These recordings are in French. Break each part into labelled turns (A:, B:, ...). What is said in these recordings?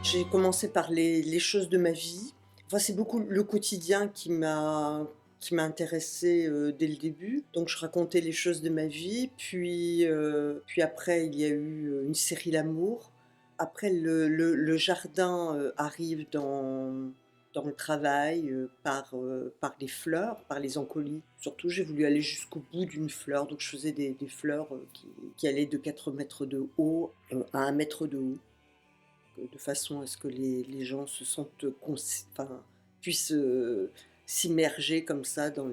A: J'ai commencé par les choses de ma vie. Enfin, c'est beaucoup le quotidien qui m'a intéressée, dès le début. Donc je racontais les choses de ma vie, puis après il y a eu, une série L'amour. Après le jardin, arrive dans le travail, par les fleurs, par les encolis. Surtout, j'ai voulu aller jusqu'au bout d'une fleur, donc je faisais des fleurs, qui allaient de 4 mètres de haut, à 1 mètre de haut, de façon à ce que les gens se sentent enfin, puissent, s'immerger comme ça dans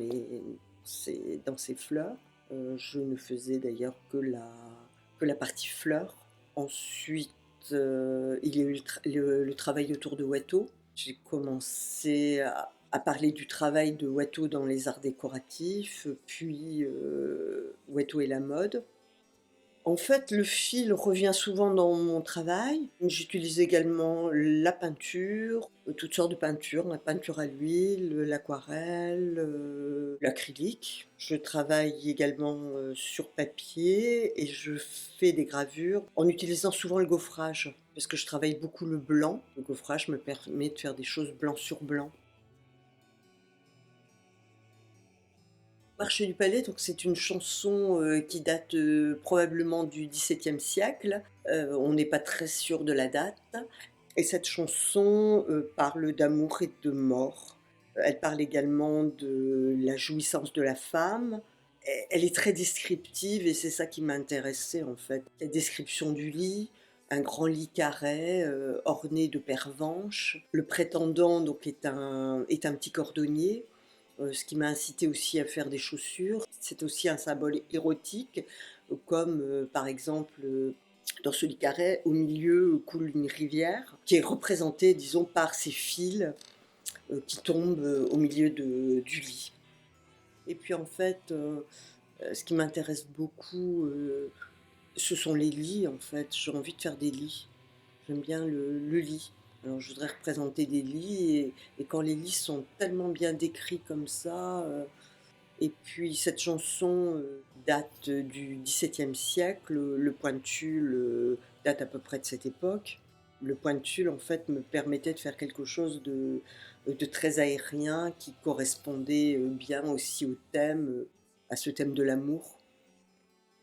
A: ces fleurs. Je ne faisais d'ailleurs que la partie fleurs. Ensuite, il y a eu le travail autour de Watteau. J'ai commencé à parler du travail de Watteau dans les arts décoratifs, puis, Watteau et la mode. En fait, le fil revient souvent dans mon travail. J'utilise également la peinture, toutes sortes de peintures, la peinture à l'huile, l'aquarelle, l'acrylique. Je travaille également, sur papier et je fais des gravures en utilisant souvent le gaufrage, parce que je travaille beaucoup le blanc. Le gaufrage me permet de faire des choses blanc sur blanc. Marché du Palais, donc c'est une chanson, qui date, probablement du XVIIe siècle. On n'est pas très sûr de la date et cette chanson, parle d'amour et de mort. Elle parle également de la jouissance de la femme. Elle est très descriptive et c'est ça qui m'a intéressée, en fait. La description du lit, un grand lit carré, orné de pervenches. Le prétendant donc est un petit cordonnier. Ce qui m'a incité aussi à faire des chaussures. C'est aussi un symbole érotique, comme, par exemple, dans ce lit carré, au milieu coule une rivière qui est représentée, disons, par ces fils, qui tombent, au milieu du lit. Et puis en fait, ce qui m'intéresse beaucoup, ce sont les lits en fait. J'ai envie de faire des lits. J'aime bien le lit. Alors je voudrais représenter des lits et quand les lits sont tellement bien décrits comme ça, et puis cette chanson, date du XVIIe siècle, le point de tulle, date à peu près de cette époque. Le point de tulle, en fait, me permettait de faire quelque chose de très aérien qui correspondait, bien aussi au thème, à ce thème de l'amour.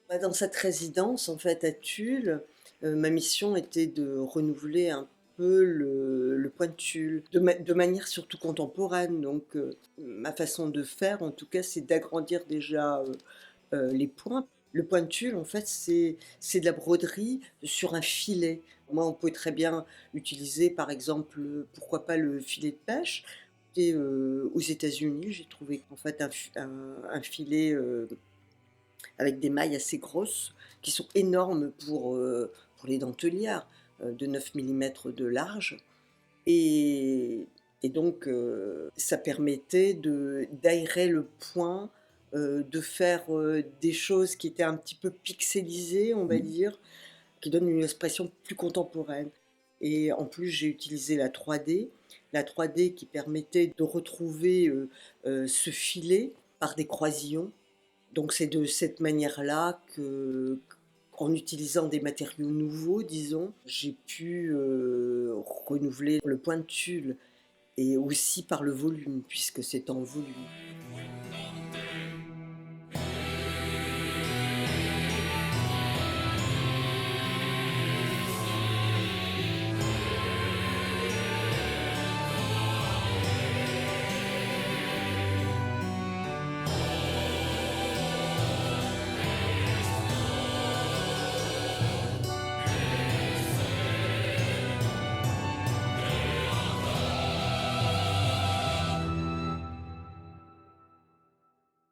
A: Bah, dans cette résidence, en fait, à Tulle, ma mission était de renouveler un peu le point de tulle, de manière surtout contemporaine. Donc, ma façon de faire, en tout cas, c'est d'agrandir déjà, les points. Le point de tulle, en fait, c'est de la broderie sur un filet. Moi, on peut très bien utiliser, par exemple, pourquoi pas le filet de pêche. Et aux États-Unis, j'ai trouvé en fait un filet, avec des mailles assez grosses, qui sont énormes pour les dentelières, de 9 millimètres de large et donc ça permettait d'aérer le point, de faire, des choses qui étaient un petit peu pixelisées, on va dire, qui donnent une expression plus contemporaine et en plus, j'ai utilisé la 3D qui permettait de retrouver, ce filet par des croisillons. Donc c'est de cette manière-là qu'en utilisant des matériaux nouveaux, disons, j'ai pu, renouveler le point de tulle et aussi par le volume, puisque c'est en volume.